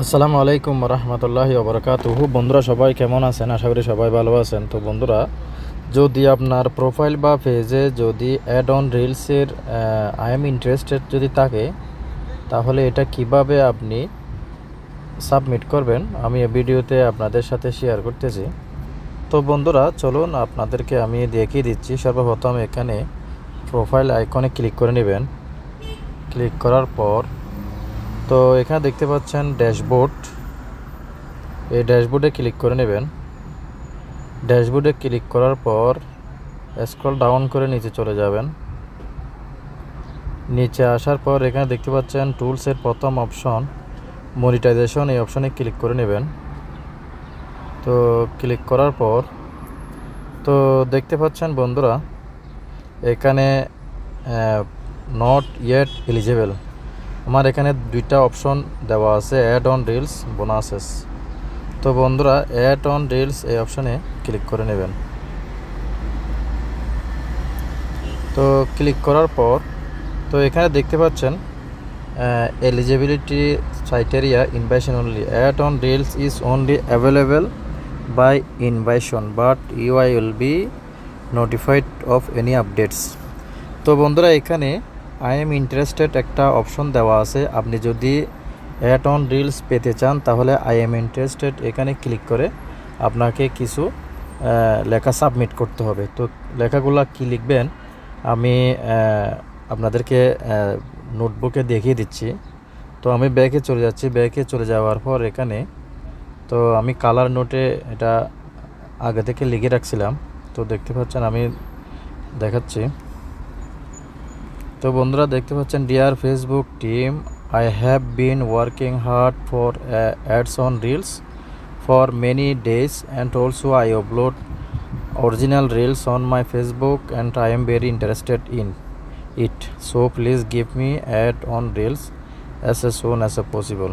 আসসালামু আলাইকুম রহমতুল্লাহি ওবরাকাতুহু। বন্ধুরা সবাই কেমন আছেন? আশা করি সবাই ভালো আছেন। তো বন্ধুরা, যদি আপনার প্রোফাইল বা পেজে যদি অ্যাড অন রিলসের আই এম ইন্টারেস্টেড যদি থাকে, তাহলে এটা কিভাবে আপনি সাবমিট করবেন আমি এই ভিডিওতে আপনাদের সাথে শেয়ার করতেছি। তো বন্ধুরা চলুন আপনাদেরকে আমি দেখিয়ে দিচ্ছি। সর্বপ্রথম এখানে প্রোফাইল আইকনে ক্লিক করে নেবেন। ক্লিক করার পর তো এখানে দেখতে পাচ্ছেন ড্যাশবোর্ড। এই ড্যাশবোর্ডে ক্লিক করে নেবেন। ড্যাশবোর্ডে ক্লিক করার পর স্ক্রল ডাউন করে নিচে চলে যাবেন। নিচে আসার পর এখানে দেখতে পাচ্ছেন টুলসের প্রথম অপশন মনিটাইজেশন, এই অপশনে ক্লিক করে নেবেন। তো ক্লিক করার পর তো দেখতে পাচ্ছেন বন্ধুরা এখানে নট ইয়েট এলিজেবল। আমার এখানে দুইটা অপশন দেওয়া আছে, অ্যাড অন রিলস, বোনাসেস। তো বন্ধুরা অ্যাড অন রিলস এই অপশনে ক্লিক করে নেবেন। তো ক্লিক করার পর তো এখানে দেখতে পাচ্ছেন eligibility criteria invitation only, add on reels is only available by invitation but you'll will be notified of any updates. তো বন্ধুরা এখানে আই এম ইন্টারেস্টেড একটা অপশন দেওয়া আছে। আপনি যদি অ্যাড অন রিলস পেতে চান তাহলে আই এম ইন্টারেস্টেড এখানে ক্লিক করে আপনাকে কিছু লেখা সাবমিট করতে হবে। তো লেখাগুলো কি লিখবেন আমি আপনাদেরকে নোটবুকে দেখিয়ে দিচ্ছি। তো আমি ব্যাকে চলে যাচ্ছি। ব্যাকে চলে যাওয়ার পর এখানে তো আমি কালার নোটে এটা আগে থেকে লিখে রাখছিলাম। তো দেখতে পাচ্ছেন আমি দেখাচ্ছি। তো বন্ধুরা দেখতে পাচ্ছেন, dear Facebook team, I have been working hard for ads on reels for many days and also I upload original reels on my Facebook and I am very interested in it, so please give me add on reels as soon as possible.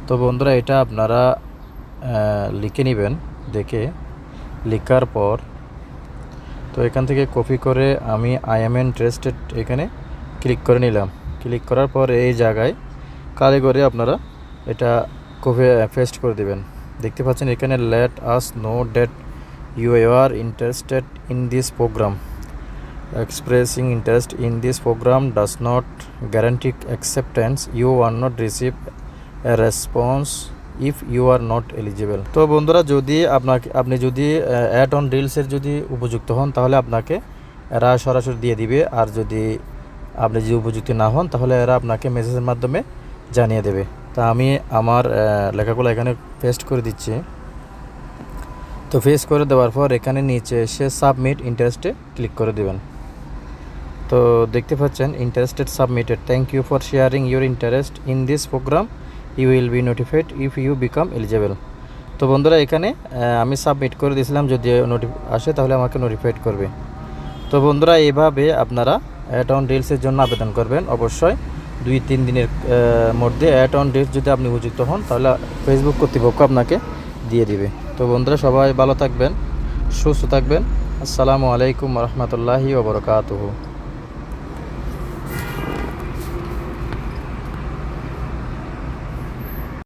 তো বন্ধুরা এটা আপনারা লিখে নেবেন। দেখে লেখার পর তো এখান থেকে কপি করে আমি আই এম ইন্টারেস্টেড এখানে ক্লিক করে নিলাম। ক্লিক করার পর এই জায়গায় কালে করে আপনারা এটা কপি পেস্ট করে দেবেন। দেখতে পাচ্ছেন এখানে let us know that you are interested in this program. Expressing interest in this program does not guarantee acceptance. You will not receive a response if you are not eligible. তো বন্ধুরা যদি আপনি যদি অ্যাড অন রিলসের যদি উপযুক্ত হন তাহলে আপনাকে এরা সরাসরি দিয়ে দিবে, আর যদি আপনি যদি উপযুক্ত না হন তাহলে এরা আপনাকে মেসেজের মাধ্যমে জানিয়ে দেবে। তা আমি আমার লেখাগুলো এখানে পেস্ট করে দিচ্ছি। তো পেস্ট করে দেওয়ার পর এখানে নিচে এসে সাবমিট ইন্টারেস্টে ক্লিক করে দেবেন। তো দেখতে পাচ্ছেন interested submitted, thank you for sharing your interest in this program, you will be notified if you become eligible. তো বন্ধুরা এখানে আমি সাবমিট করে দিয়েছিলাম, যদি আসে তাহলে আমাকে নোটিফাইড করবে। তো বন্ধুরা এইভাবে আপনারা অ্যাড অন রিলসের জন্য আবেদন করবেন। অবশ্যই 2-3 দিনের মধ্যে অ্যাড অন রিলস যদি আপনি উপযুক্ত হন তাহলে ফেসবুক কর্তৃপক্ষ আপনাকে দিয়ে দিবে। তো বন্ধুরা সবাই ভালো থাকবেন, সুস্থ থাকবেন। আসসালামু আলাইকুম রহমতুল্লাহি ওবরাকাতুহু।